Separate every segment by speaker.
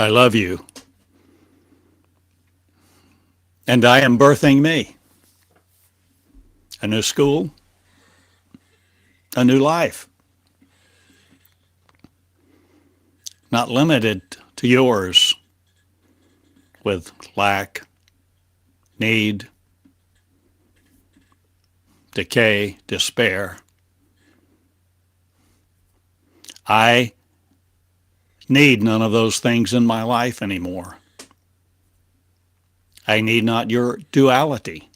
Speaker 1: I love you. And I am birthing me. A new school, a new life. Not limited to yours with lack, need, decay, despair. I need none of those things in my life anymore. I need not your duality.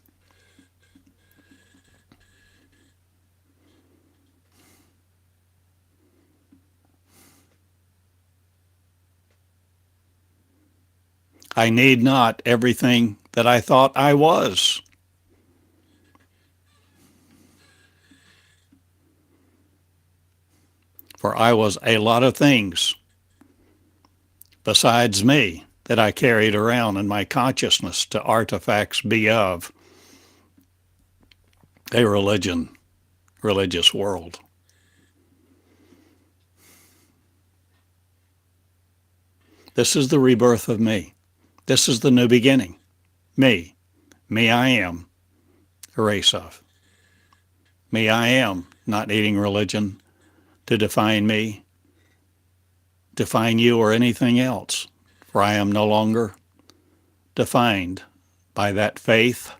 Speaker 1: I need not everything that I thought I was. For I was a lot of things besides me that I carried around in my consciousness to artifacts be of a religious world. This is the rebirth of me. This is the new beginning. Me. Me I am. Erase of. Me I am, not needing religion to define me, define you, or anything else. For I am no longer defined by that faith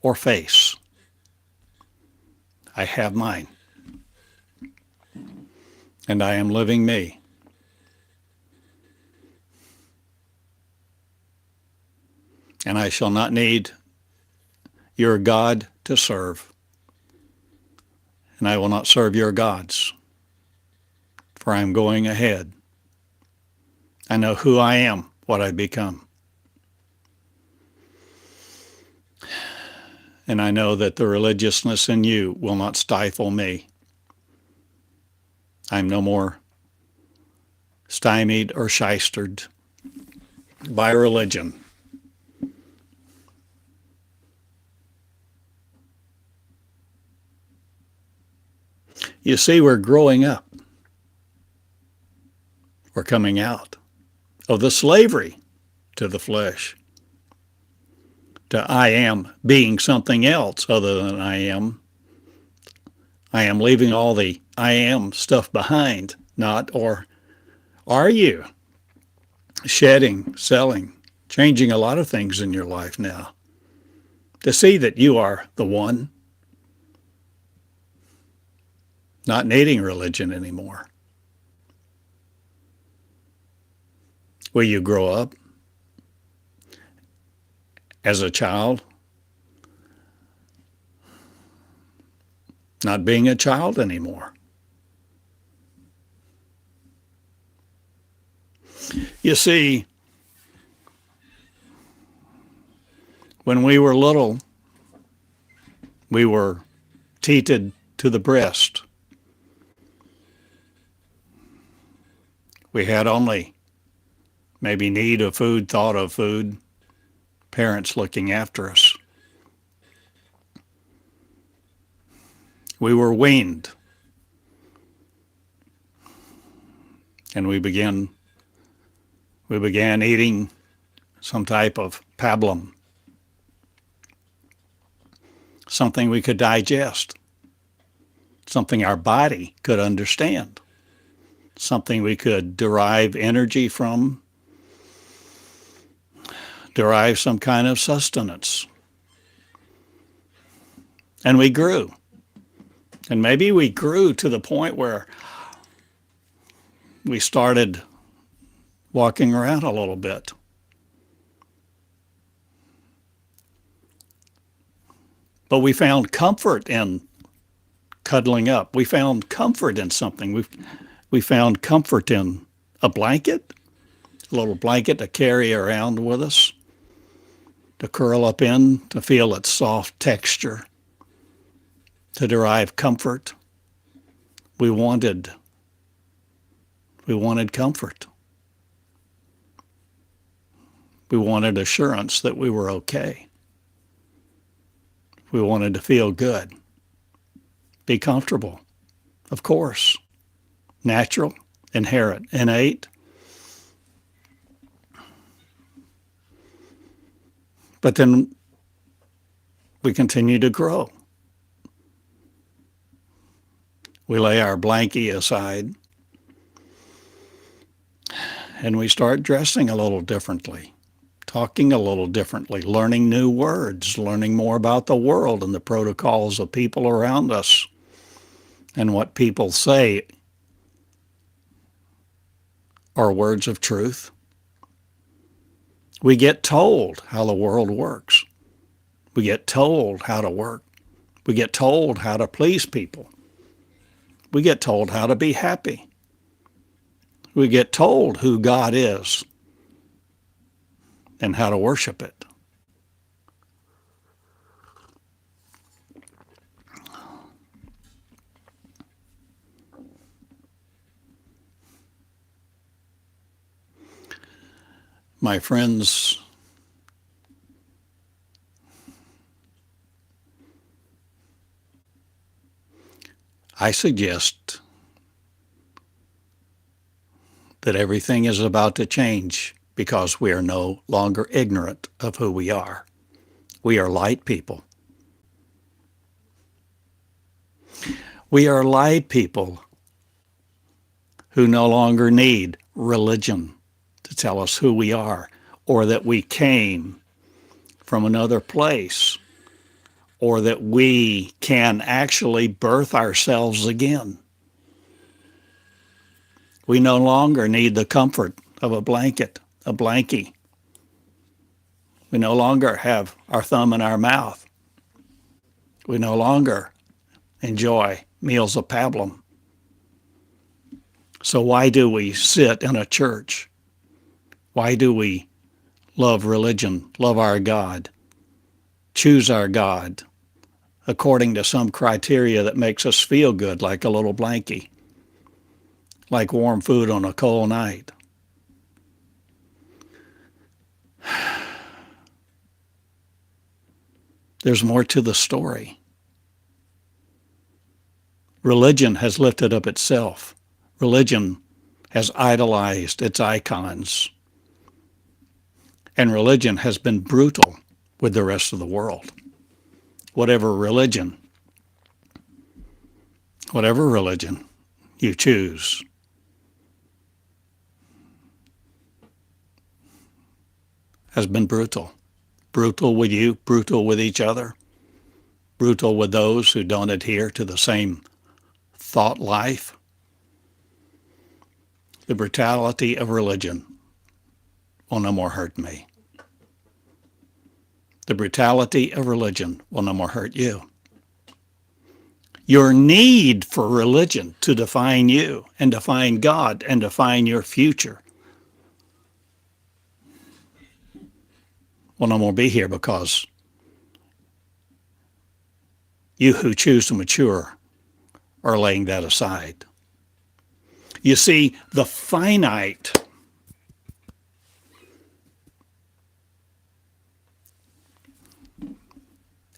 Speaker 1: or face. I have mine. And I am living me. And I shall not need your God to serve. And I will not serve your gods. For I am going ahead. I know who I am, what I've become. And I know that the religiousness in you will not stifle me. I'm no more stymied or shystered by religion. You see, we're growing up. We're coming out of the slavery to the flesh, to I am being something else other than I am. I am leaving all the I am stuff behind, not, or are you shedding, selling, changing a lot of things in your life now to see that you are the one, not needing religion anymore? Will you grow up as a child, not being a child anymore? You see, when we were little, we were teated to the breast. We had only maybe need of food, thought of food, parents looking after us. We were weaned. And we began eating some type of pablum, something we could digest, something our body could understand, something we could derive energy from, derive some kind of sustenance. And we grew. And maybe we grew to the point where we started walking around a little bit. But we found comfort in cuddling up. We found comfort in something. We found comfort in a blanket, a little blanket to carry around with us, to curl up in, to feel its soft texture, to derive comfort. We wanted comfort. We wanted assurance that we were okay. We wanted to feel good, be comfortable, of course, natural, inherent, innate, But then we continue to grow. We lay our blankie aside and we start dressing a little differently, talking a little differently, learning new words, learning more about the world and the protocols of people around us and what people say are words of truth. We get told how the world works. We get told how to work. We get told how to please people. We get told how to be happy. We get told who God is and how to worship it. My friends, I suggest that everything is about to change because we are no longer ignorant of who we are. We are light people. We are light people who no longer need religion to tell us who we are or that we came from another place or that we can actually birth ourselves again. We no longer need the comfort of a blanket, a blankie. We no longer have our thumb in our mouth. We no longer enjoy meals of pablum. So why do we sit in a church? Why do we love religion, love our God, choose our God according to some criteria that makes us feel good, like a little blankie, like warm food on a cold night? There's more to the story. Religion has lifted up itself. Religion has idolized its icons. And religion has been brutal with the rest of the world. Whatever religion you choose, has been brutal. Brutal with you, brutal with each other, brutal with those who don't adhere to the same thought life. The brutality of religion will no more hurt me. The brutality of religion will no more hurt you. Your need for religion to define you and define God and define your future will no more be here because you who choose to mature are laying that aside. You see, the finite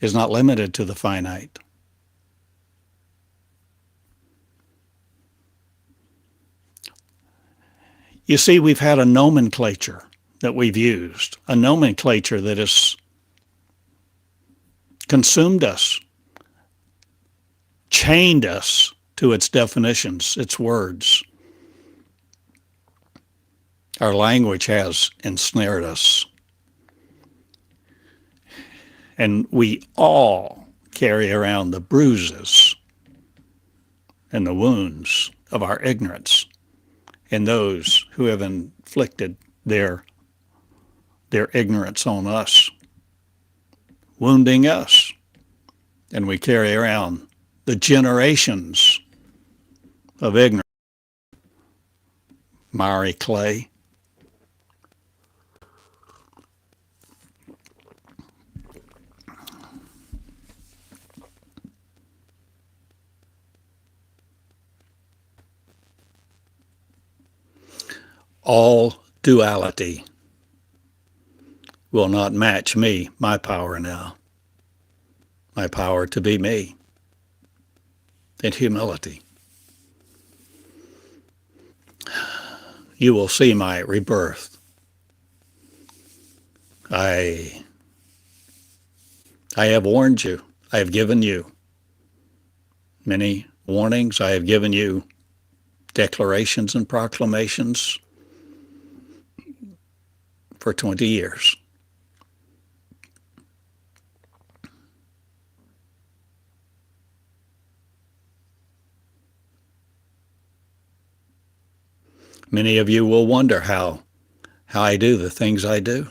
Speaker 1: is not limited to the finite. You see, we've had a nomenclature that we've used, a nomenclature that has consumed us, chained us to its definitions, its words. Our language has ensnared us. And we all carry around the bruises and the wounds of our ignorance and those who have inflicted their ignorance on us, wounding us. And we carry around the generations of ignorance, miry clay. All duality will not match me, my power now, my power to be me in humility. You will see my rebirth. I I have warned you. I have given you many warnings. I have given you declarations and proclamations for 20 years. Many of you will wonder how I do the things I do.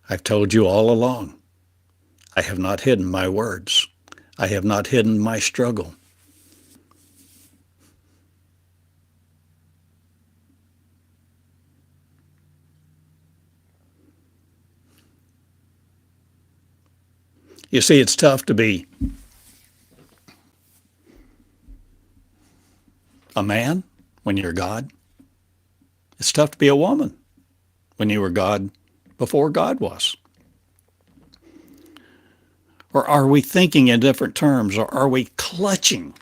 Speaker 1: I've told you all along, I have not hidden my words. I have not hidden my struggle. You see, it's tough to be a man when you're God. It's tough to be a woman when you were God before God was. Or are we thinking in different terms, or are we clutching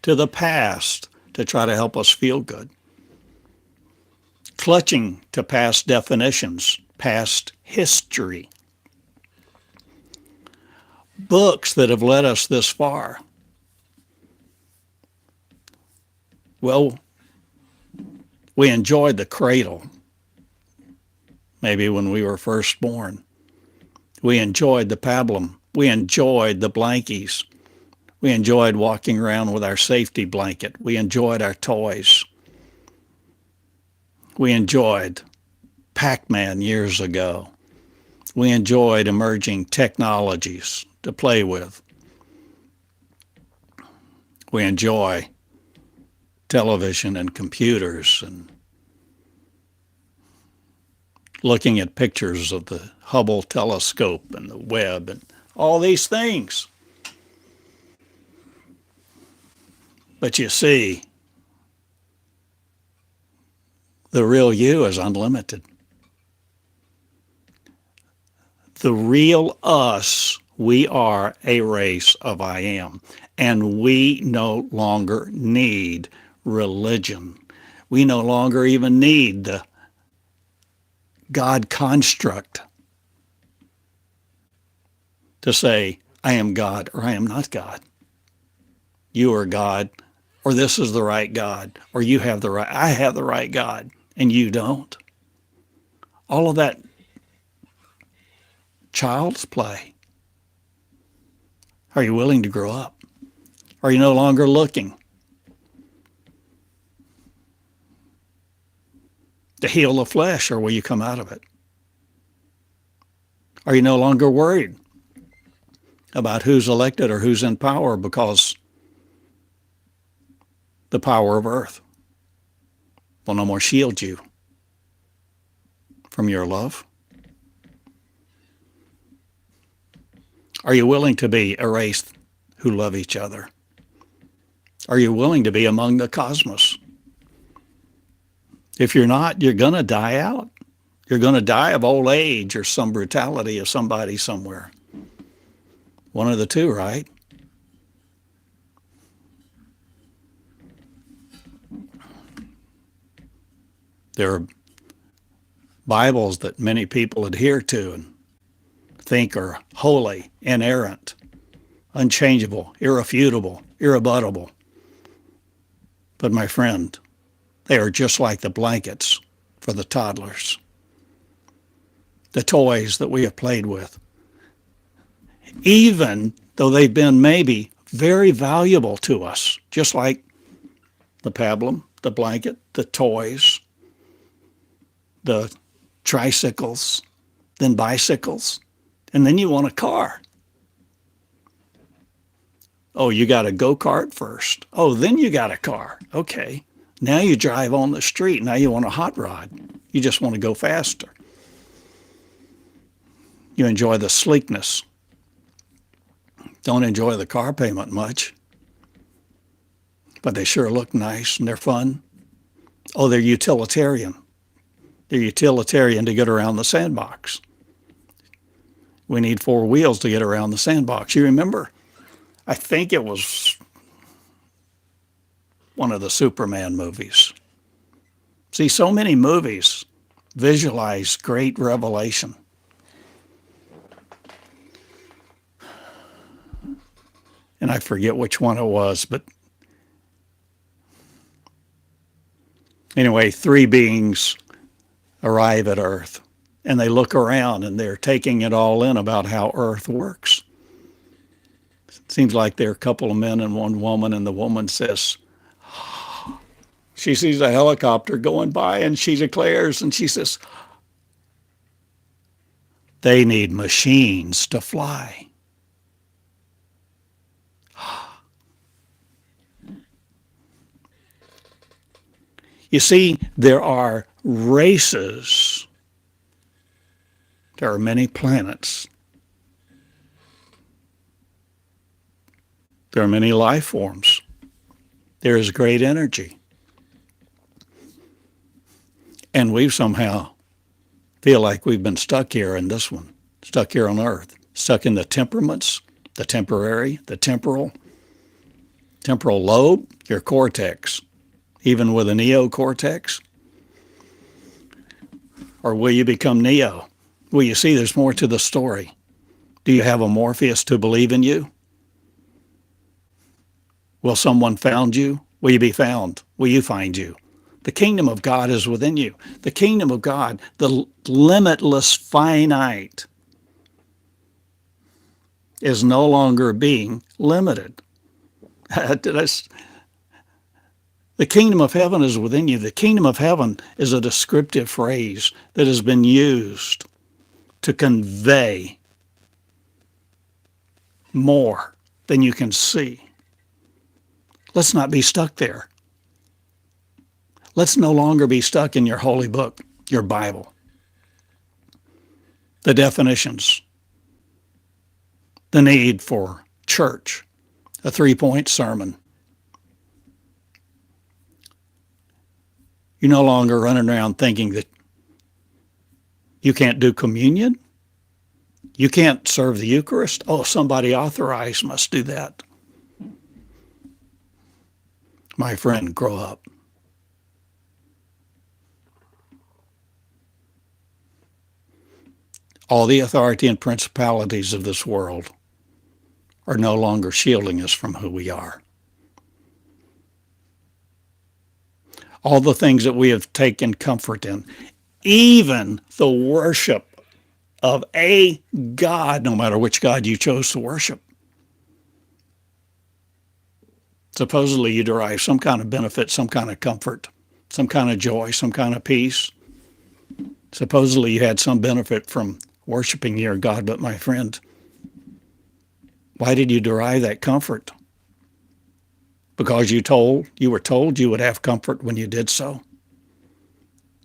Speaker 1: to the past to try to help us feel good? Clutching to past definitions, past history, books that have led us this far. Well, we enjoyed the cradle, maybe when we were first born. We enjoyed the pablum. We enjoyed the blankies. We enjoyed walking around with our safety blanket. We enjoyed our toys. We enjoyed Pac-Man years ago. We enjoyed emerging technologies to play with. We enjoy television and computers and looking at pictures of the Hubble telescope and the Webb and all these things. But you see, the real you is unlimited. The real us, we are a race of I am, and we no longer need religion. We no longer even need the God construct to say, I am God or I am not God. You are God, or this is the right God, or you have the right, I have the right God, and you don't. All of that child's play. Are you willing to grow up? Are you no longer looking to heal the flesh, or will you come out of it? Are you no longer worried about who's elected or who's in power because the power of earth will no more shield you from your love? Are you willing to be a race who love each other? Are you willing to be among the cosmos? If you're not, you're going to die out. You're going to die of old age or some brutality of somebody somewhere. One of the two, right? There are Bibles that many people adhere to and think are holy, inerrant, unchangeable, irrefutable, irrebuttable. But my friend, they are just like the blankets for the toddlers, the toys that we have played with. Even though they've been maybe very valuable to us, just like the pablum, the blanket, the toys, the tricycles, then bicycles, and then you want a car. Oh, you got a go-kart first. Oh, then you got a car. Okay. Now you drive on the street. Now you want a hot rod. You just want to go faster. You enjoy the sleekness. Don't enjoy the car payment much. But they sure look nice and they're fun. Oh, they're utilitarian. They're utilitarian to get around the sandbox. We need 4 wheels to get around the sandbox. You remember? I think it was one of the Superman movies. See, so many movies visualize great revelation. And I forget which one it was, but anyway, three beings arrive at Earth, and they look around and they're taking it all in about how Earth works. It seems like there are a couple of men and one woman, and the woman says, she sees a helicopter going by, and she declares, and she says, they need machines to fly. You see, there are races. There are many planets. There are many life forms. There is great energy. And we somehow feel like we've been stuck here in this one, stuck here on Earth, stuck in the temperaments, the temporary, the temporal lobe, your cortex, even with a neocortex? Or will you become Neo? Well, you see, there's more to the story. Do you have a Morpheus to believe in you? Will someone found you? Will you be found? Will you find you? The kingdom of God is within you. The kingdom of God, the limitless finite, is no longer being limited. The kingdom of heaven is within you. The kingdom of heaven is a descriptive phrase that has been used to convey more than you can see. Let's not be stuck there. Let's no longer be stuck in your holy book, your Bible. The definitions, the need for church, a 3-point sermon. You're no longer running around thinking that you can't do communion. You can't serve the Eucharist. Oh, somebody authorized must do that. My friend, grow up. All the authority and principalities of this world are no longer shielding us from who we are. All the things that we have taken comfort in, even the worship of a God, no matter which God you chose to worship. Supposedly you derive some kind of benefit, some kind of comfort, some kind of joy, some kind of peace. Supposedly you had some benefit from worshiping your God, but my friend, why did you derive that comfort? Because you were told you would have comfort when you did so.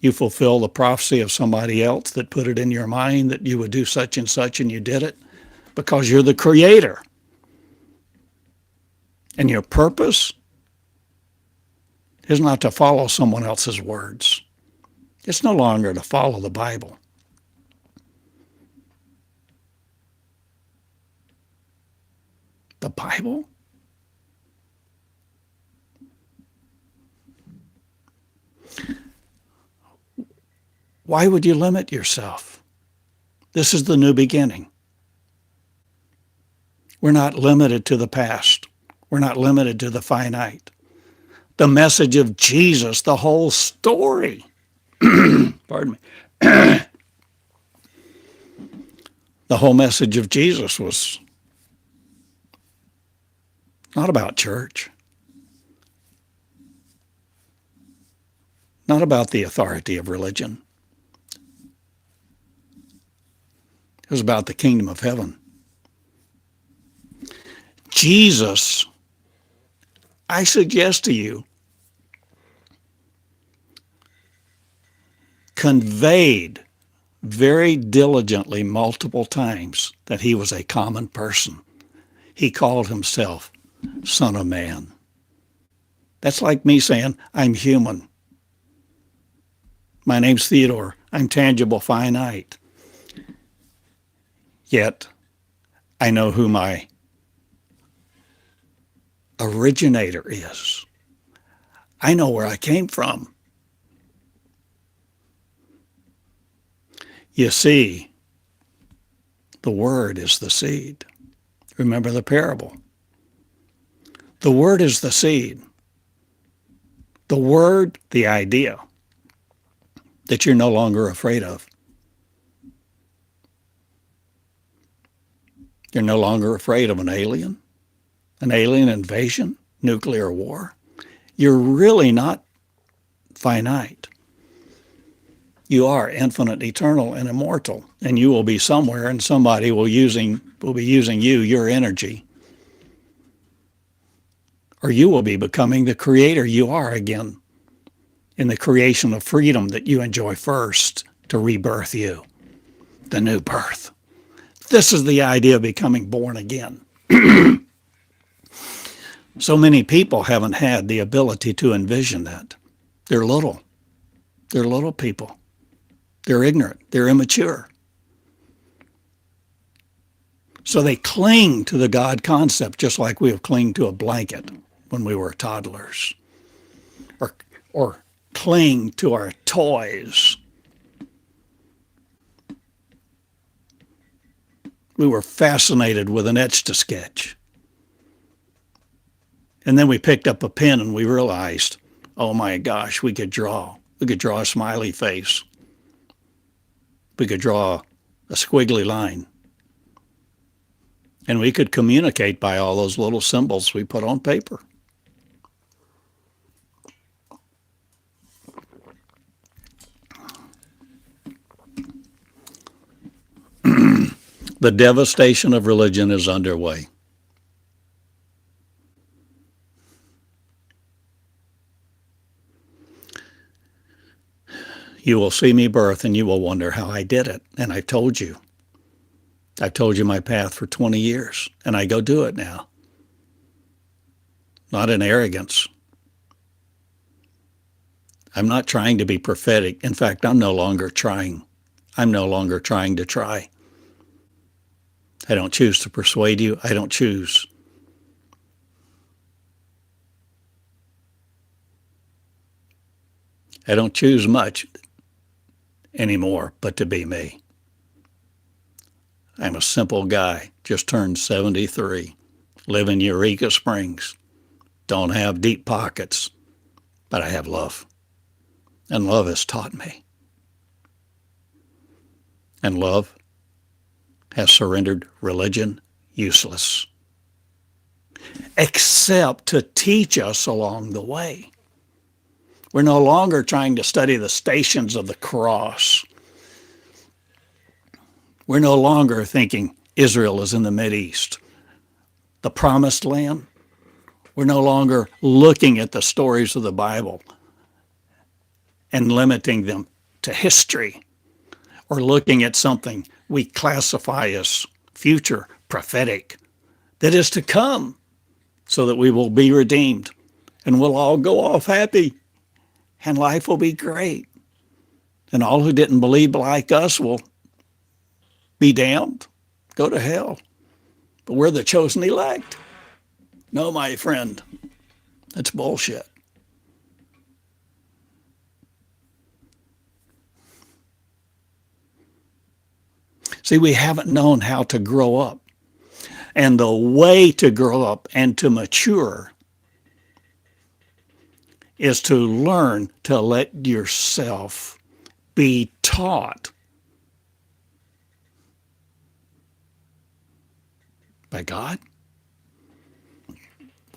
Speaker 1: You fulfill the prophecy of somebody else that put it in your mind that you would do such and you did it because you're the creator. And your purpose is not to follow someone else's words. It's no longer to follow the Bible. The Bible? Why would you limit yourself? This is the new beginning. We're not limited to the past. We're not limited to the finite. The message of Jesus, the whole story, pardon me, the whole message of Jesus was not about church, not about the authority of religion. It was about the kingdom of heaven. Jesus, I suggest to you, conveyed very diligently multiple times that he was a common person. He called himself Son of Man. That's like me saying, I'm human. My name's Theodore. I'm tangible, finite. Yet, I know who my originator is. I know where I came from. You see, the word is the seed. Remember the parable. The word is the seed. The word, the idea that you're no longer afraid of. You're no longer afraid of an alien invasion, nuclear war. You're really not finite. You are infinite, eternal, and immortal, and you will be somewhere, and somebody will be using you, your energy, or you will be becoming the creator you are again in the creation of freedom that you enjoy first to rebirth you, the new birth. This is the idea of becoming born again. So many people haven't had the ability to envision that. They're little. They're little people. They're ignorant. They're immature. So they cling to the God concept just like we have clinged to a blanket when we were toddlers, or cling to our toys. We were fascinated with an etch-a-sketch. And then we picked up a pen and we realized, oh my gosh, we could draw. We could draw a smiley face. We could draw a squiggly line. And we could communicate by all those little symbols we put on paper. The devastation of religion is underway. You will see me birth and you will wonder how I did it. And I told you. I've told you my path for 20 years, and I go do it now. Not in arrogance. I'm not trying to be prophetic. In fact, I'm no longer trying. I'm no longer trying to try. I don't choose to persuade you. I don't choose. I don't choose much anymore but to be me. I'm a simple guy, just turned 73, live in Eureka Springs, don't have deep pockets, but I have love. And love has taught me. And love has surrendered religion useless, except to teach us along the way. We're no longer trying to study the stations of the cross. We're no longer thinking Israel is in the Mideast, the promised land. We're no longer looking at the stories of the Bible and limiting them to history, or looking at something we classify as future prophetic that is to come, so that we will be redeemed and we'll all go off happy and life will be great. And all who didn't believe like us will be damned, go to hell. But we're the chosen elect. No, my friend, that's bullshit. See, we haven't known how to grow up. And the way to grow up and to mature is to learn to let yourself be taught by God.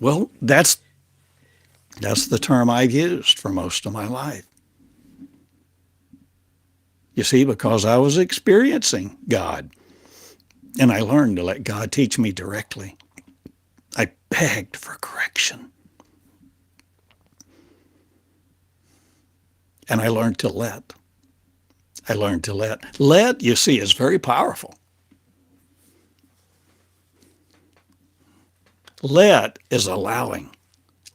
Speaker 1: Well, that's the term I've used for most of my life. You see, because I was experiencing God, and I learned to let God teach me directly. I begged for correction. And I learned to let. I learned to let. Let, you see, is very powerful. Let is allowing.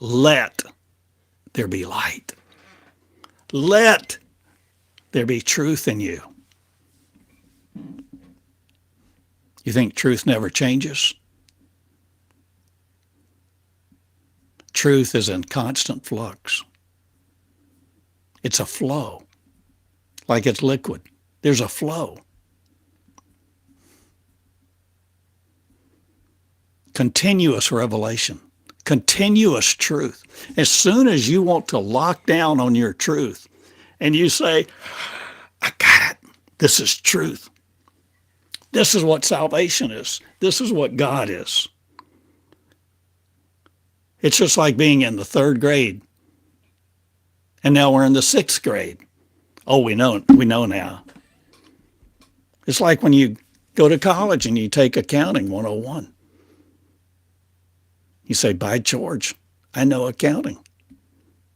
Speaker 1: Let there be light. Let there be truth in you. You think truth never changes? Truth is in constant flux. It's a flow, like it's liquid. There's a flow. Continuous revelation, continuous truth. As soon as you want to lock down on your truth and you say, I got it, this is truth. This is what salvation is. This is what God is. It's just like being in the 3rd grade. And now we're in the 6th grade. Oh, we know now. It's like when you go to college and you take accounting 101. You say, by George, I know accounting.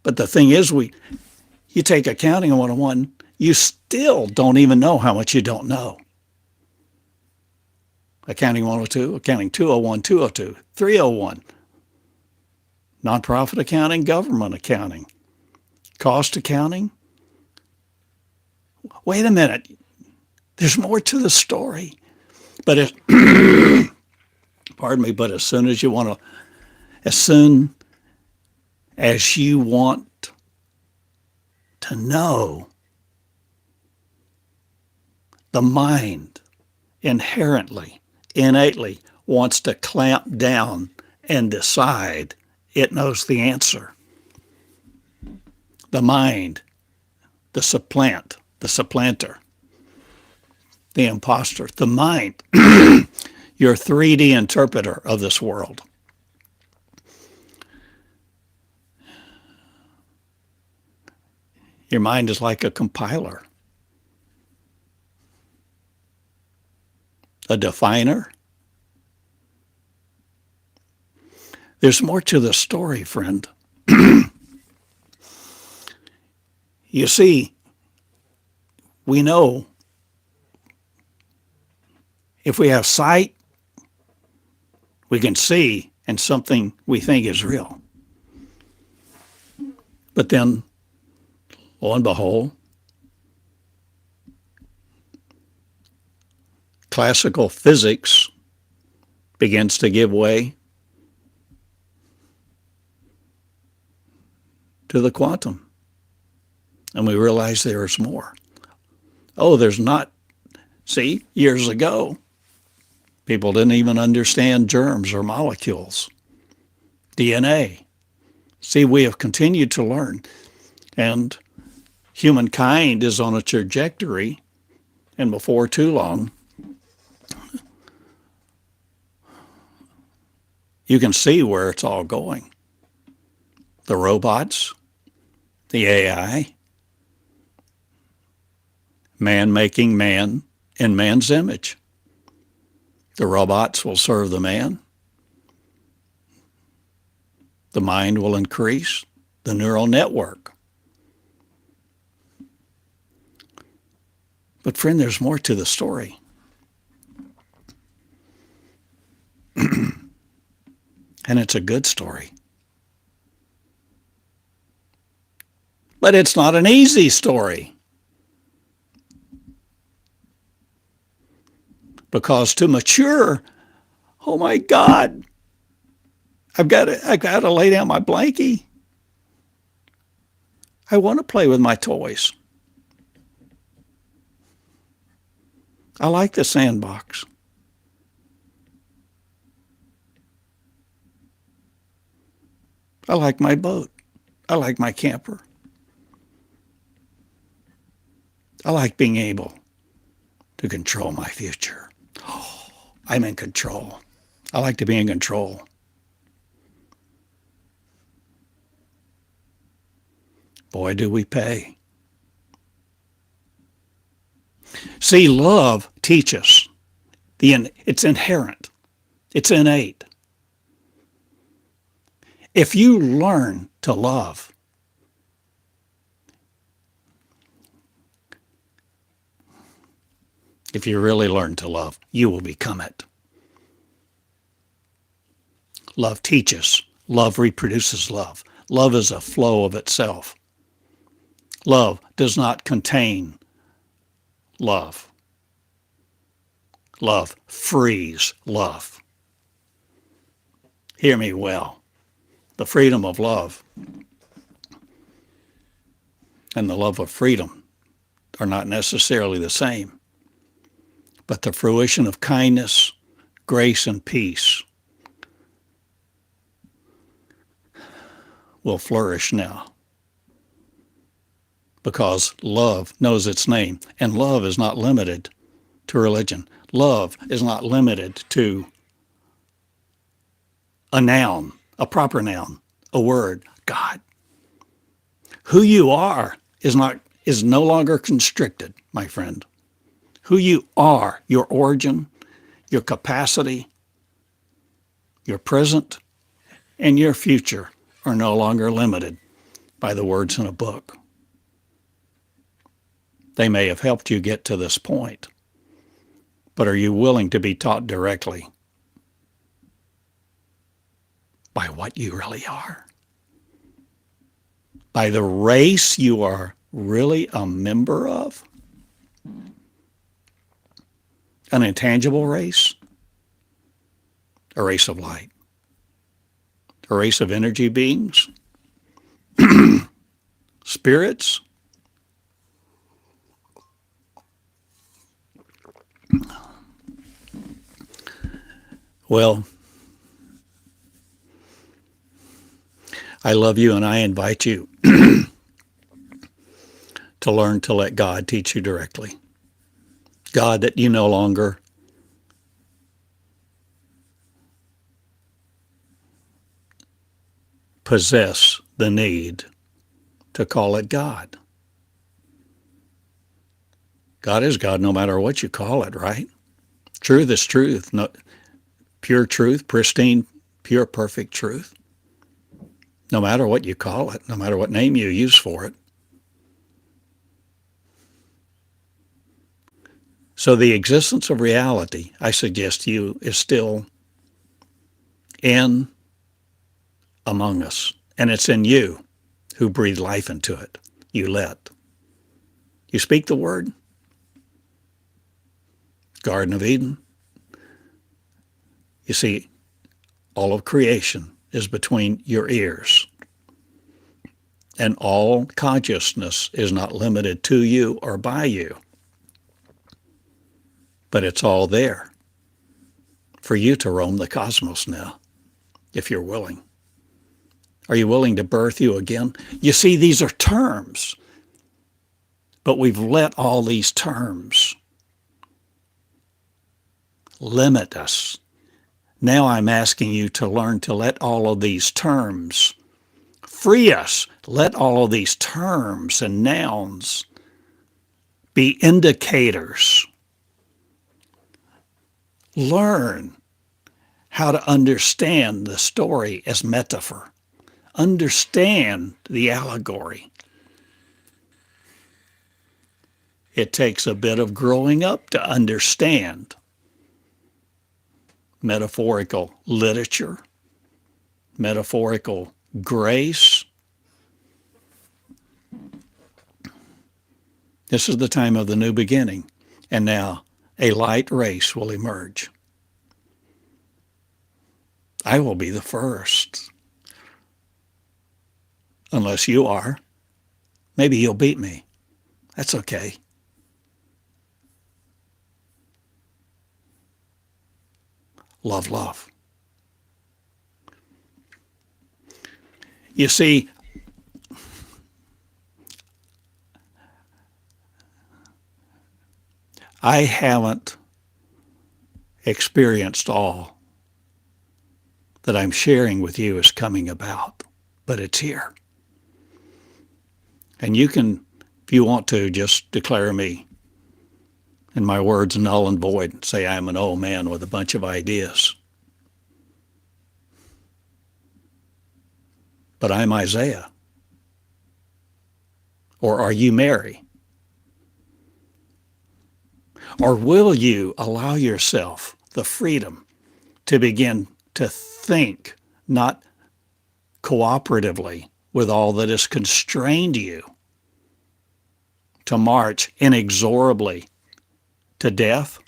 Speaker 1: But the thing is, you take accounting 101, you still don't even know how much you don't know. Accounting 102, accounting 201, 202, 301. Nonprofit accounting, government accounting, cost accounting. Wait a minute. There's more to the story. But pardon me, but as soon as you want to know, the mind inherently, innately wants to clamp down and decide it knows the answer. The mind, the supplanter, the imposter, the mind, your 3D interpreter of this world. Your mind is like a compiler, a definer. There's more to the story, friend. You see, we know if we have sight, we can see, and something we think is real. But then, lo and behold, classical physics begins to give way to the quantum. And we realize there is more. Oh, there's not. See, years ago, people didn't even understand germs or molecules, DNA. See, we have continued to learn. And humankind is on a trajectory, and before too long, you can see where it's all going. The robots, the AI, man making man in man's image. The robots will serve the man. The mind will increase, the neural network. But friend, there's more to the story. And it's a good story. But it's not an easy story. Because to mature, oh my God, I've got to lay down my blankie. I want to play with my toys. I like the sandbox. I like my boat. I like my camper. I like being able to control my future. Oh, I'm in control. I like to be in control. Boy, do we pay. See, love teaches. It's inherent. It's innate. If you learn to love, if you really learn to love, you will become it. Love teaches. Love reproduces love. Love is a flow of itself. Love does not contain love. Love frees love. Hear me well. The freedom of love and the love of freedom are not necessarily the same, but the fruition of kindness, grace, and peace will flourish now, because love knows its name, and love is not limited to religion. Love is not limited to a noun, a proper noun, a word, God. Who you are is no longer constricted, my friend. Who you are, your origin, your capacity, your present, and your future are no longer limited by the words in a book. They may have helped you get to this point, but are you willing to be taught directly by what you really are? By the race you are really a member of? An intangible race? A race of light? A race of energy beings? Spirits? Well, I love you, and I invite you to learn to let God teach you directly. God that you no longer possess the need to call it God. God is God no matter what you call it, right? Truth is truth. No, pure truth, pristine, pure, perfect truth. No matter what you call it, no matter what name you use for it. So the existence of reality, I suggest to you, is still in among us. And it's in you who breathe life into it. You let. You speak the word. Garden of Eden. You see, all of creation is between your ears. And all consciousness is not limited to you or by you. But it's all there for you to roam the cosmos now, if you're willing. Are you willing to birth you again? You see, these are terms, but we've let all these terms limit us. Now I'm asking you to learn to let all of these terms free us. Let all of these terms and nouns be indicators. Learn how to understand the story as metaphor. Understand the allegory. It takes a bit of growing up to understand metaphorical literature, metaphorical grace. This is the time of the new beginning, and now a light race will emerge. I will be the first. Unless you are. Maybe you'll beat me. That's okay. Love, love. You see, I haven't experienced all that I'm sharing with you is coming about, but it's here. And you can, if you want to, just declare me and my words null and void and say I'm an old man with a bunch of ideas. But I'm Isaiah. Or are you Mary? Or will you allow yourself the freedom to begin to think not cooperatively with all that has constrained you to march inexorably to death?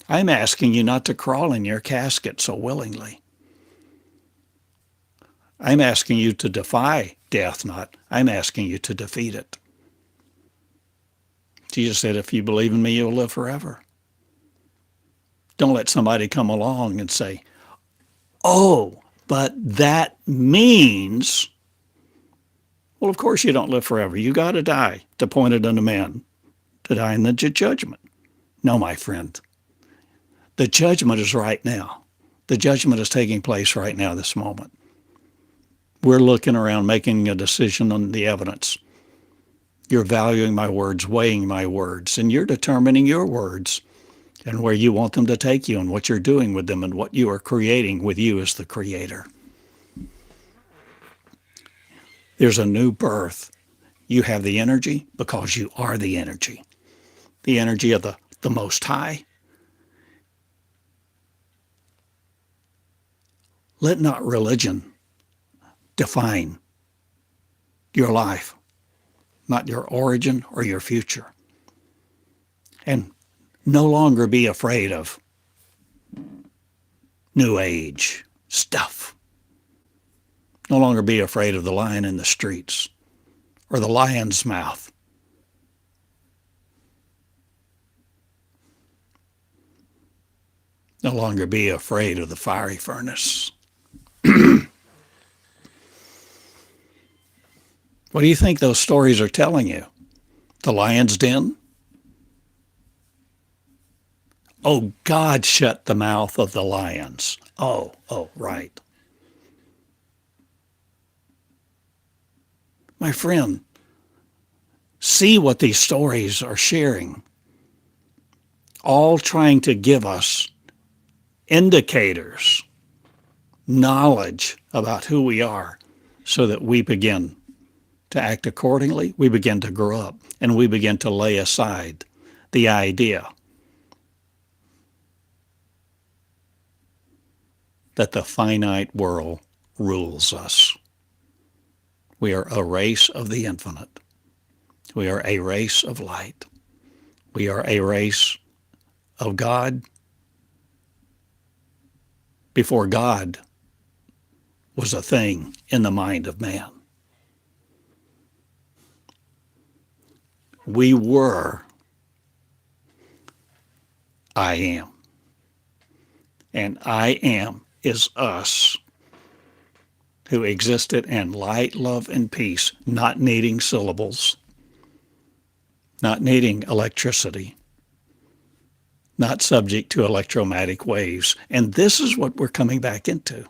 Speaker 1: I'm asking you not to crawl in your casket so willingly. I'm asking you to defy death, I'm asking you to defeat it. Jesus said, if you believe in me, you'll live forever. Don't let somebody come along and say, oh, but that means, well, of course you don't live forever. You got to die. It's appointed unto man to die in the judgment. No, my friend. The judgment is right now. The judgment is taking place right now, this moment. We're looking around, making a decision on the evidence. You're valuing my words, weighing my words, and you're determining your words and where you want them to take you and what you're doing with them and what you are creating with you as the creator. There's a new birth. You have the energy because you are the energy of the Most High. Let not religion define your life, not your origin or your future. And no longer be afraid of New Age stuff. No longer be afraid of the lion in the streets or the lion's mouth. No longer be afraid of the fiery furnace. What do you think those stories are telling you? The lion's den? Oh, God shut the mouth of the lions. Oh, right. My friend, see what these stories are sharing. All trying to give us indicators, knowledge about who we are so that we begin to act accordingly, we begin to grow up, and we begin to lay aside the idea that the finite world rules us. We are a race of the infinite. We are a race of light. We are a race of God before God was a thing in the mind of man. We were I am. And I am is us, who existed in light, love, and peace, not needing syllables, not needing electricity, not subject to electromagnetic waves. And this is what we're coming back into.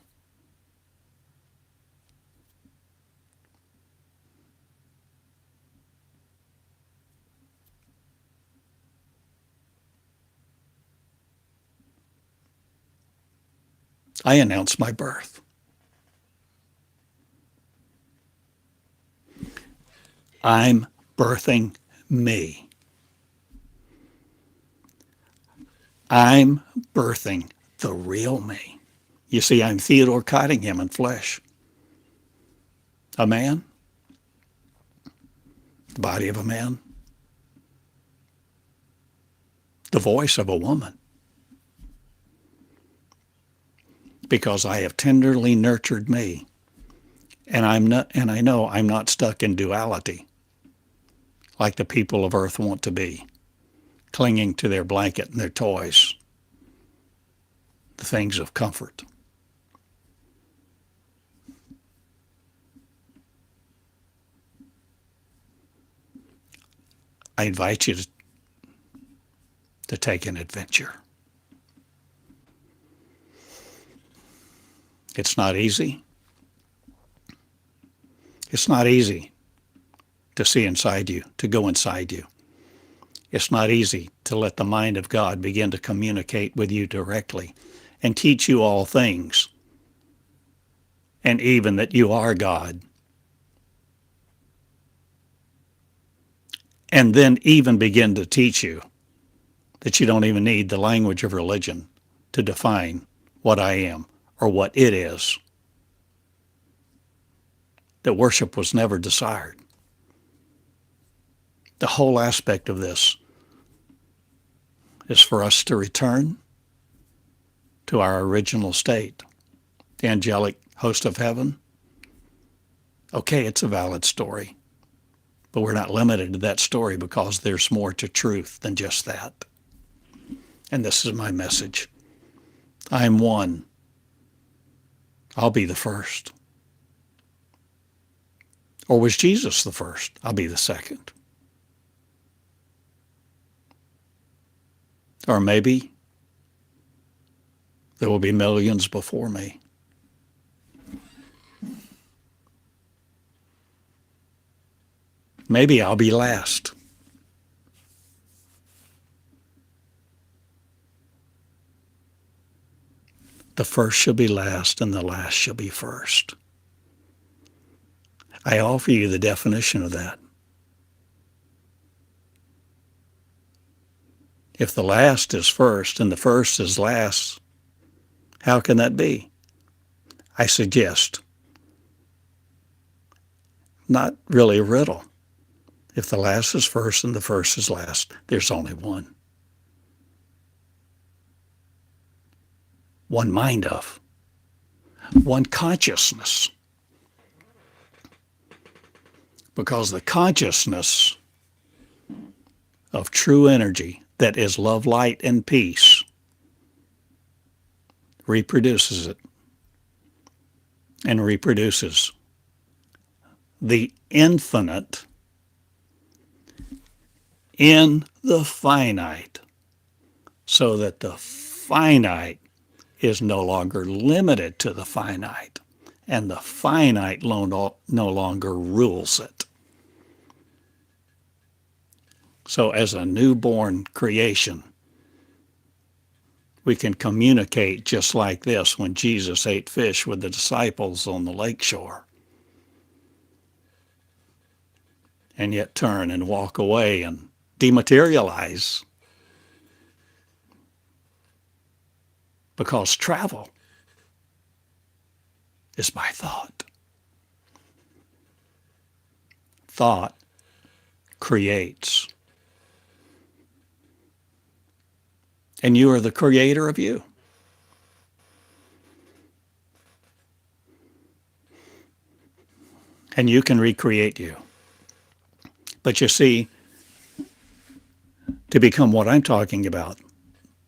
Speaker 1: I announce my birth. I'm birthing me. I'm birthing the real me. You see, I'm Theodore Cottingham in flesh. A man, the body of a man, the voice of a woman. Because I have tenderly nurtured me, and I know I'm not stuck in duality like the people of earth want to be, clinging to their blanket and their toys, the things of comfort. I invite you to take an adventure. It's not easy. It's not easy to see inside you, to go inside you. It's not easy to let the mind of God begin to communicate with you directly and teach you all things, and even that you are God. And then even begin to teach you that you don't even need the language of religion to define what I am or what it is. That worship was never desired. The whole aspect of this is for us to return to our original state, the angelic host of heaven. Okay, it's a valid story, But we're not limited to that story because there's more to truth than just that. And this is my message. I am one. I'll be the first. Or was Jesus the first? I'll be the second. Or maybe there will be millions before me. Maybe I'll be last. The first shall be last, and the last shall be first. I offer you the definition of that. If the last is first and the first is last, how can that be? I suggest, not really a riddle. If the last is first and the first is last, there's only one. One mind of, one consciousness. Because the consciousness of true energy that is love, light, and peace reproduces it and reproduces the infinite in the finite, so that the finite is no longer limited to the finite, and the finite no longer rules it. So as a newborn creation, we can communicate just like this when Jesus ate fish with the disciples on the lakeshore, and yet turn and walk away and dematerialize, because travel is by thought. Thought creates. And you are the creator of you. And you can recreate you. But you see, to become what I'm talking about,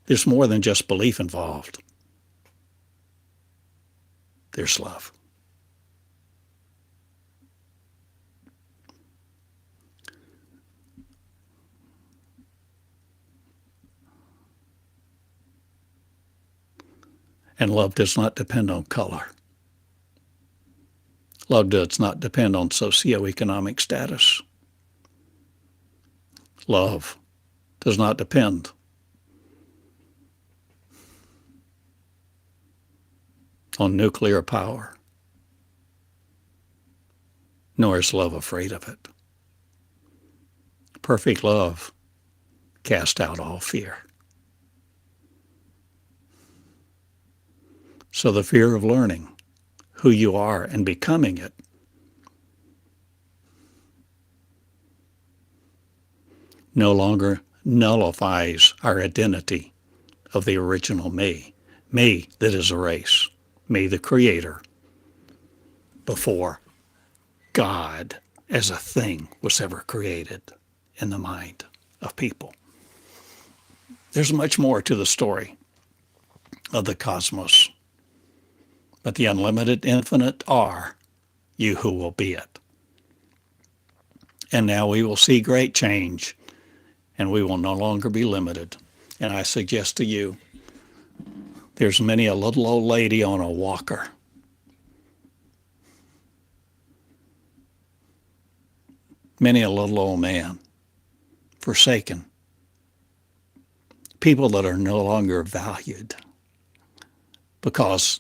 Speaker 1: there's more than just belief involved. There's love. And love does not depend on color. Love does not depend on socioeconomic status. Love does not depend on nuclear power, nor is love afraid of it. Perfect love casts out all fear. So the fear of learning who you are and becoming it no longer nullifies our identity of the original me that is a race, me the creator, before God as a thing was ever created in the mind of people. There's much more to the story of the cosmos, but the unlimited infinite are you who will be it. And now we will see great change, and we will no longer be limited. And I suggest to you, there's many a little old lady on a walker many a little old man, forsaken, people that are no longer valued because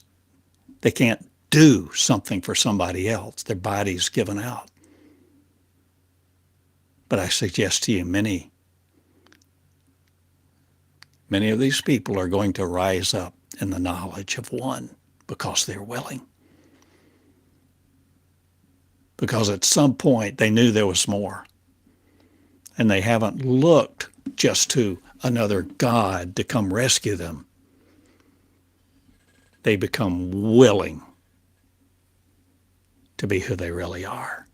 Speaker 1: they can't do something for somebody else. Their body's given out. But I suggest to you, many of these people are going to rise up in the knowledge of one because they're willing. Because at some point they knew there was more. And they haven't looked just to another God to come rescue them. They become willing to be who they really are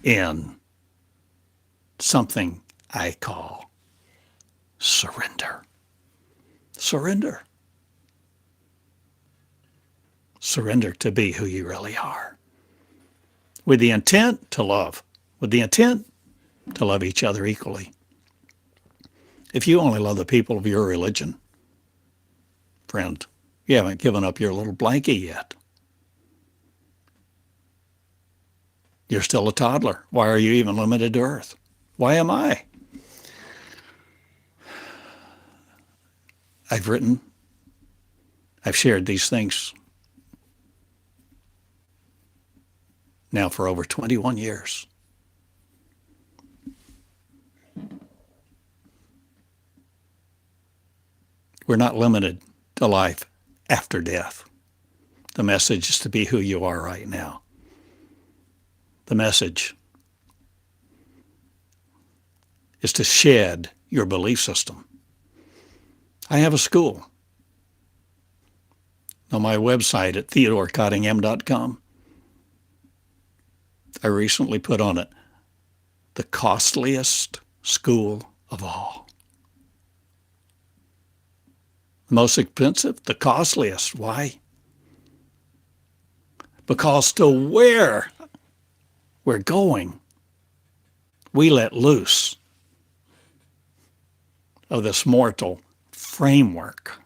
Speaker 1: in something I call surrender. Surrender. Surrender to be who you really are. With the intent to love. With the intent to love each other equally. If you only love the people of your religion, friend, you haven't given up your little blankie yet. You're still a toddler. Why are you even limited to earth? Why am I? I've shared these things now for over 21 years. We're not limited to life after death. The message is to be who you are right now. The message is to shed your belief system. I have a school on my website at theodorcottingham.com. I recently put on it, the costliest school of all. The most expensive, the costliest. Why? Because to where we're going, we let loose of this mortal framework.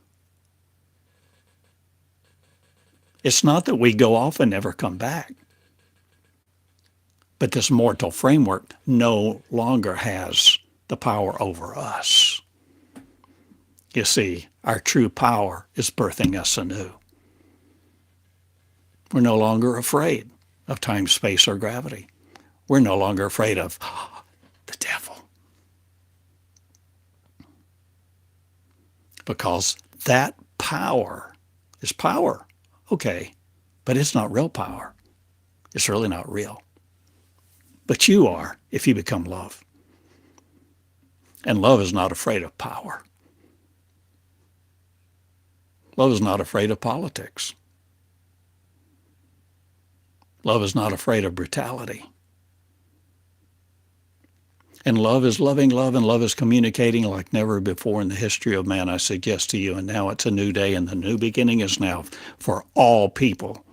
Speaker 1: It's not that we go off and never come back, but this mortal framework no longer has the power over us. You see, our true power is birthing us anew. We're no longer afraid of time, space, or gravity. We're no longer afraid of the devil. Because that power is power. Okay, but it's not real power. It's really not real. But you are if you become love. And love is not afraid of power. Love is not afraid of politics. Love is not afraid of brutality. And love is loving love, and love is communicating like never before in the history of man, I suggest to you. And now it's a new day, and the new beginning is now for all people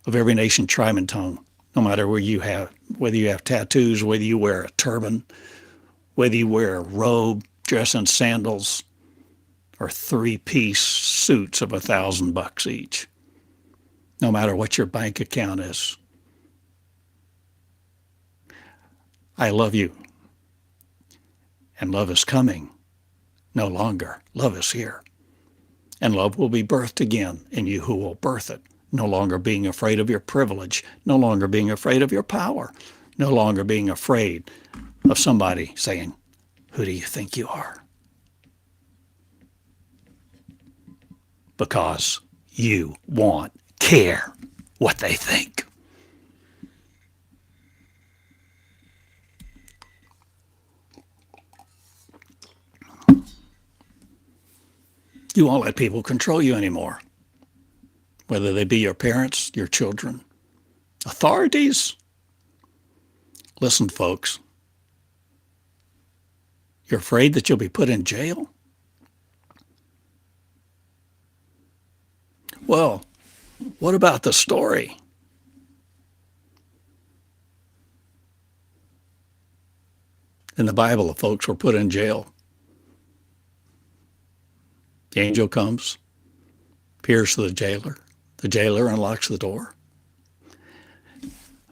Speaker 1: of every nation, tribe, and tongue, no matter whether you have tattoos, whether you wear a turban, whether you wear a robe, dress in sandals, or 3-piece suits of $1,000 each. No matter what your bank account is. I love you. And love is coming. No longer. Love is here. And love will be birthed again in you who will birth it. No longer being afraid of your privilege. No longer being afraid of your power. No longer being afraid of somebody saying, "Who do you think you are?" Because you won't care what they think. You won't let people control you anymore, whether they be your parents, your children, authorities. Listen, folks, you're afraid that you'll be put in jail? Well, what about the story? In the Bible, the folks were put in jail. The angel comes, appears to the jailer. The jailer unlocks the door.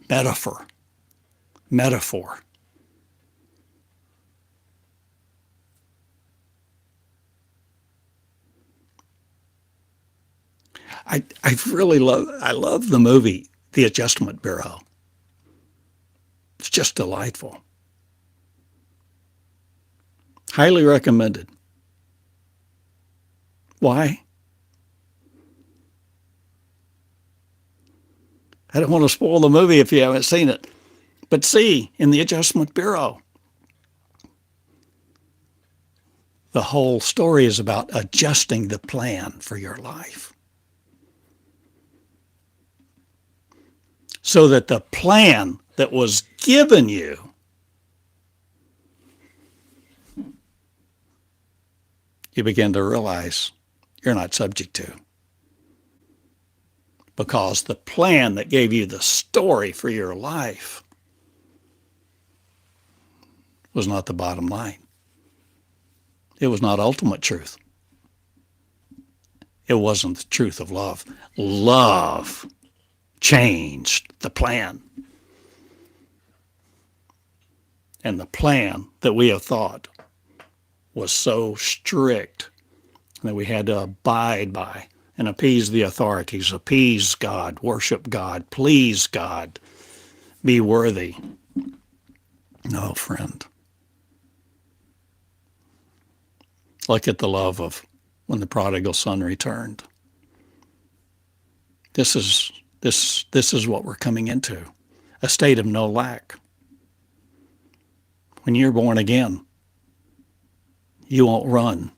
Speaker 1: Metaphor. I love the movie, The Adjustment Bureau. It's just delightful. Highly recommended. Why? I don't want to spoil the movie if you haven't seen it. But see, in the Adjustment Bureau, the whole story is about adjusting the plan for your life. So that the plan that was given you you begin to realize you're not subject to. Because the plan that gave you the story for your life was not the bottom line. It was not ultimate truth. It wasn't the truth of love. Love changed the plan. And the plan that we have thought was so strict that we had to abide by and appease the authorities, appease God, worship God, please God, be worthy. No, friend. Look at the love of when the prodigal son returned. This is what we're coming into, a state of no lack. When you're born again, you won't run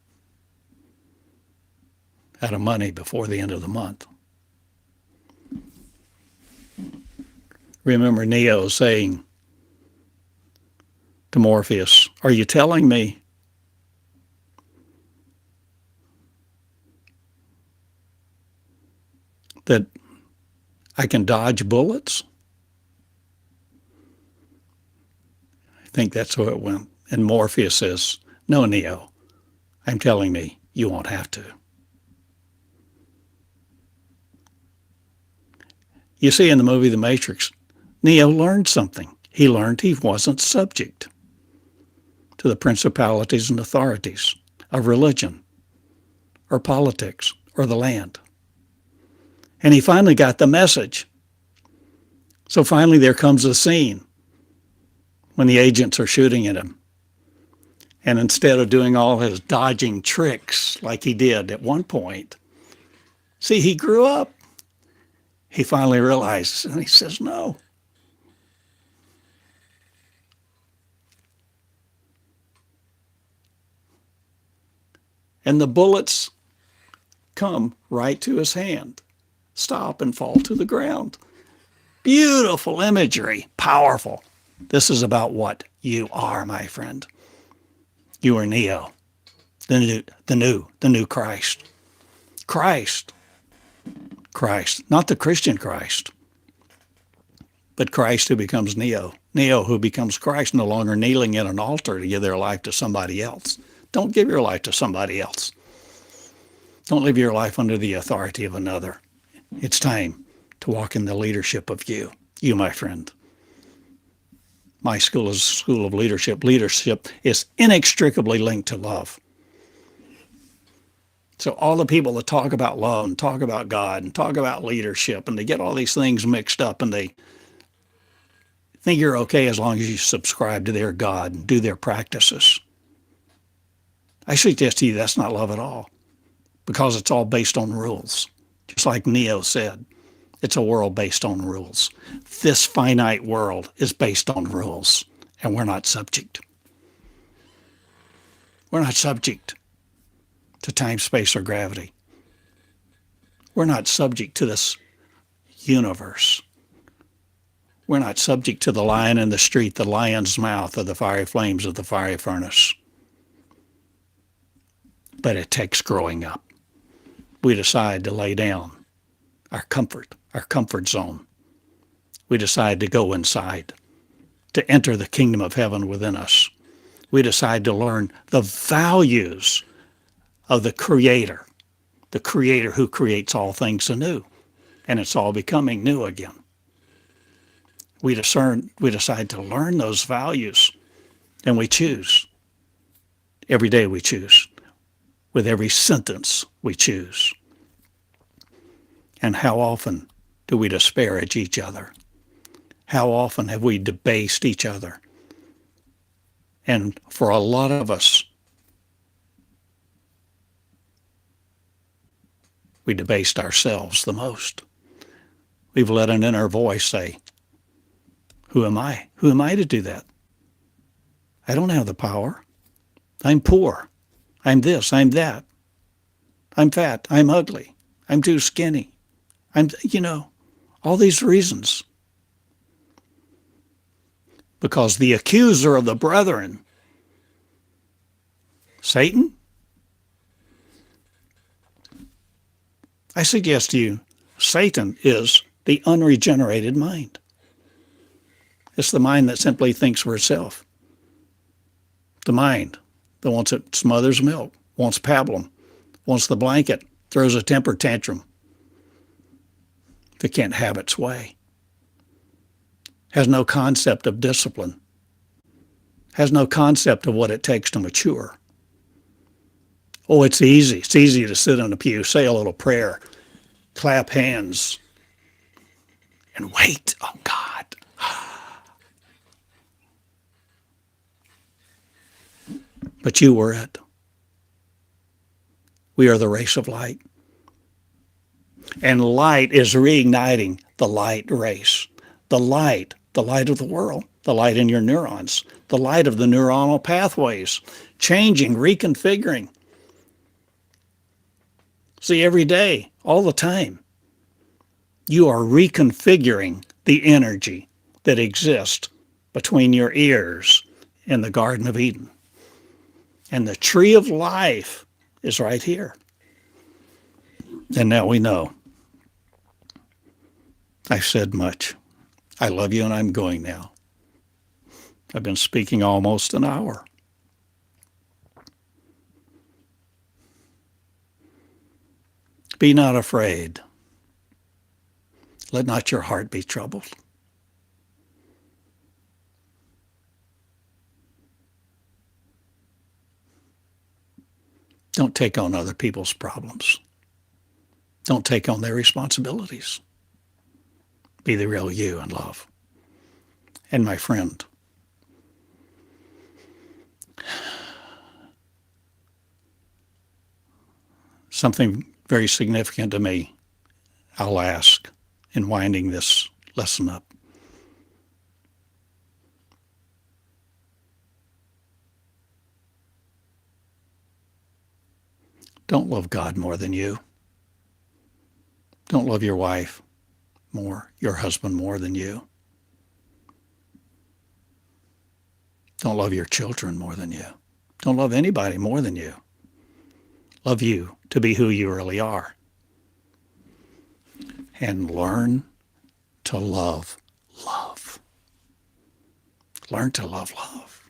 Speaker 1: out of money before the end of the month. Remember Neo saying to Morpheus, "Are you telling me that I can dodge bullets?" I think that's how it went. And Morpheus says, "No, Neo, I'm telling me you won't have to." You see, in the movie The Matrix, Neo learned something. He learned he wasn't subject to the principalities and authorities of religion or politics or the land. And he finally got the message. So finally there comes a scene when the agents are shooting at him. And instead of doing all his dodging tricks like he did at one point, see, he grew up. He finally realizes, and he says, "No. And the bullets come right to his hand, stop and fall to the ground. Beautiful imagery, powerful. This is about what you are, my friend. You are Neo, the new Christ. Christ, not the Christian Christ, but Christ who becomes Neo. Neo who becomes Christ, no longer kneeling at an altar to give their life to somebody else. Don't give your life to somebody else. Don't live your life under the authority of another. It's time to walk in the leadership of you, my friend. My school is a school of leadership. Leadership is inextricably linked to love. So all the people that talk about love and talk about God and talk about leadership, and they get all these things mixed up, and they think you're okay as long as you subscribe to their God and do their practices. I suggest to you that's not love at all, because it's all based on rules. Just like Neo said, it's a world based on rules. This finite world is based on rules, and we're not subject. We're not subject to time, space, or gravity. We're not subject to this universe. We're not subject to the lion in the street, the lion's mouth, or the fiery flames of the fiery furnace. But it takes growing up. We decide to lay down our comfort zone. We decide to go inside, to enter the kingdom of heaven within us. We decide to learn the values of the Creator who creates all things anew, and it's all becoming new again. We decide to learn those values, and we choose. Every day we choose. With every sentence we choose. And how often do we disparage each other? How often have we debased each other? And for a lot of us, we debased ourselves the most. We've let an inner voice say, "Who am I? Who am I to do that? I don't have the power. I'm poor. I'm this, I'm that. I'm fat, I'm ugly. I'm too skinny. All these reasons." Because the accuser of the brethren, Satan, I suggest to you, Satan is the unregenerated mind. It's the mind that simply thinks for itself. The mind that wants its mother's milk, wants pablum, wants the blanket, throws a temper tantrum, that can't have its way, has no concept of discipline, has no concept of what it takes to mature. Oh, it's easy. It's easy to sit in a pew, say a little prayer, clap hands, and wait on God. But you were it. We are the race of light. And light is reigniting the light race. The light of the world, the light in your neurons, the light of the neuronal pathways, changing, reconfiguring. See, every day, all the time, you are reconfiguring the energy that exists between your ears in the Garden of Eden. And the tree of life is right here. And now we know. I've said much. I love you and I'm going now. I've been speaking almost an hour. Be not afraid. Let not your heart be troubled. Don't take on other people's problems. Don't take on their responsibilities. Be the real you in love. And my friend, something very significant to me, I'll ask in winding this lesson up. Don't love God more than you. Don't love your wife more, your husband more than you. Don't love your children more than you. Don't love anybody more than you. Love you to be who you really are. And learn to love love. Learn to love love.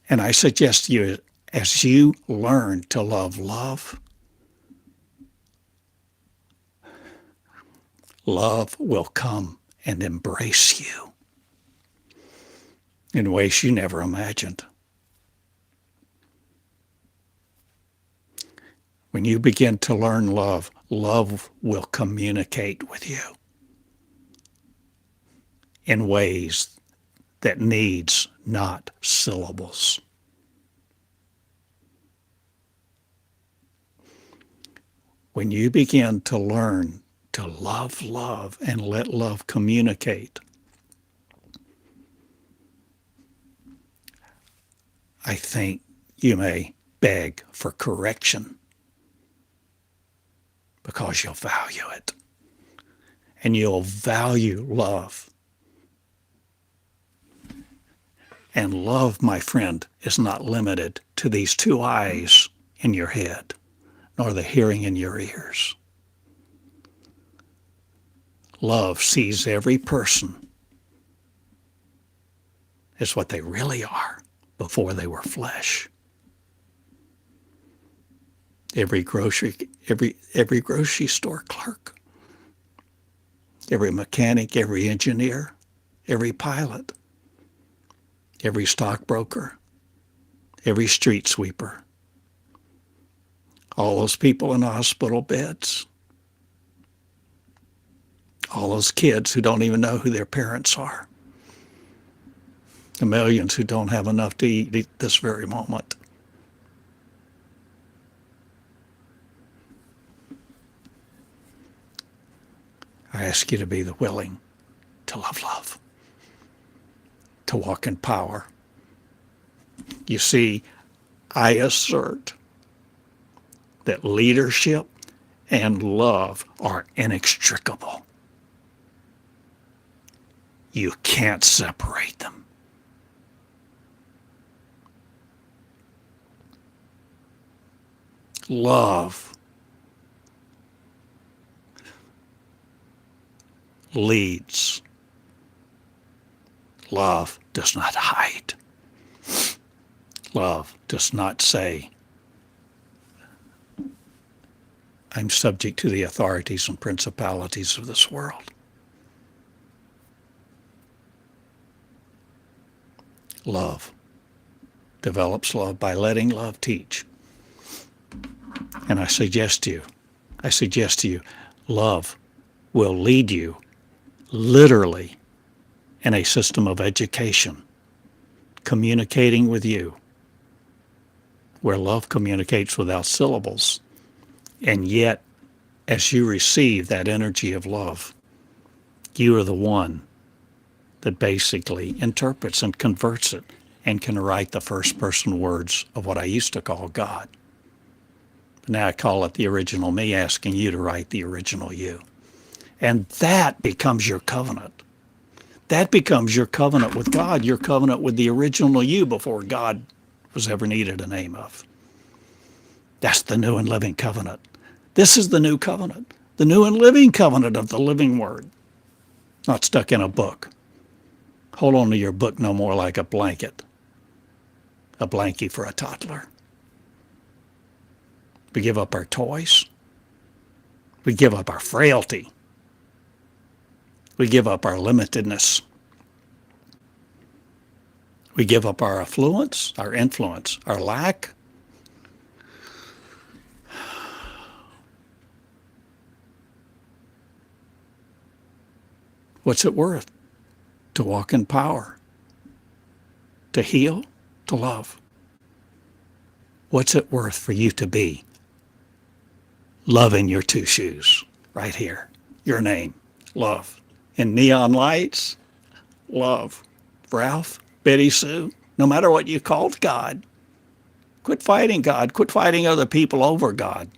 Speaker 1: And I suggest to you, as you learn to love love, love will come and embrace you in ways you never imagined. When you begin to learn love, love will communicate with you in ways that needs not syllables. When you begin to learn to love love and let love communicate, I think you may beg for correction because you'll value it. And you'll value love. And love, my friend, is not limited to these two eyes in your head, nor the hearing in your ears. Love sees every person as what they really are before they were flesh. Every grocery store clerk, every mechanic, every engineer, every pilot, every stockbroker, every street sweeper, all those people in hospital beds, all those kids who don't even know who their parents are, the millions who don't have enough to eat at this very moment. I ask you to be the willing to love love, to walk in power. You see, I assert that leadership and love are inextricable. You can't separate them. Love leads. Love does not hide. Love does not say, I'm subject to the authorities and principalities of this world. Love develops love by letting love teach. And I suggest to you, love will lead you literally in a system of education, communicating with you, where love communicates without syllables. And yet, as you receive that energy of love, you are the one that basically interprets and converts it and can write the first person words of what I used to call God. But now I call it the original me, asking you to write the original you. And that becomes your covenant. That becomes your covenant with God, your covenant with the original you before God was ever needed a name of. That's the new and living covenant. This is the new covenant, the new and living covenant of the living word, not stuck in a book. Hold on to your book no more like a blanket, a blankie for a toddler. We give up our toys. We give up our frailty. We give up our limitedness. We give up our affluence, our influence, our lack. What's it worth to walk in power, to heal, to love? What's it worth for you to be love in your two shoes right here? Your name, love. In neon lights, love. Ralph, Betty Sue, no matter what you called God, quit fighting God. Quit fighting other people over God.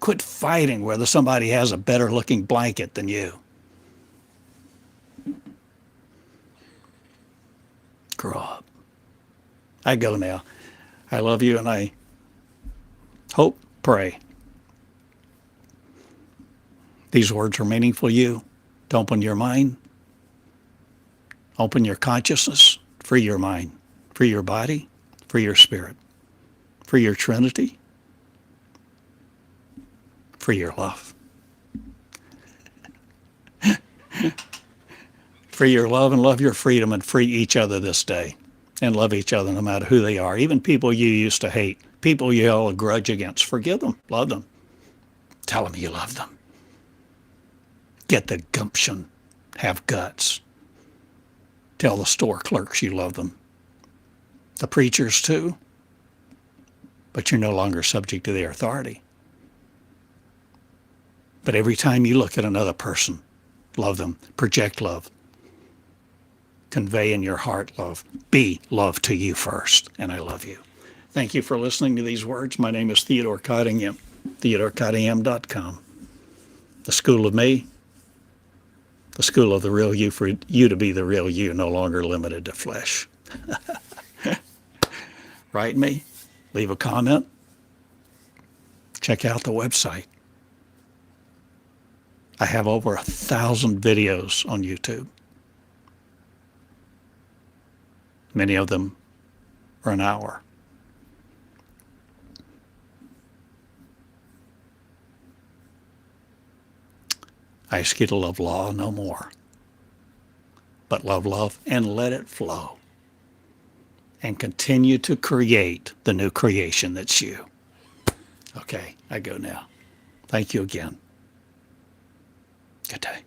Speaker 1: Quit fighting whether somebody has a better looking blanket than you. Grow up. I go now. I love you, and I hope, pray these words are meaningful to you. To open your mind, open your consciousness, free your mind, free your body, free your spirit, free your Trinity, free your love. Free your love and love your freedom, and free each other this day. And love each other no matter who they are. Even people you used to hate, people you held a grudge against. Forgive them, love them. Tell them you love them. Get the gumption, have guts. Tell the store clerks you love them. The preachers too. But you're no longer subject to their authority. But every time you look at another person, love them, project love. Convey in your heart love. Be love to you first, and I love you. Thank you for listening to these words. My name is Theodore Cottingham, TheodoreCottingham.com. The School of Me, the school of the real you, for you to be the real you, no longer limited to flesh. Write me, leave a comment, check out the website. I have over 1,000 videos on YouTube. Many of them are an hour. I ask you to love law no more, but love love and let it flow. And continue to create the new creation that's you. Okay, I go now. Thank you again. Good day.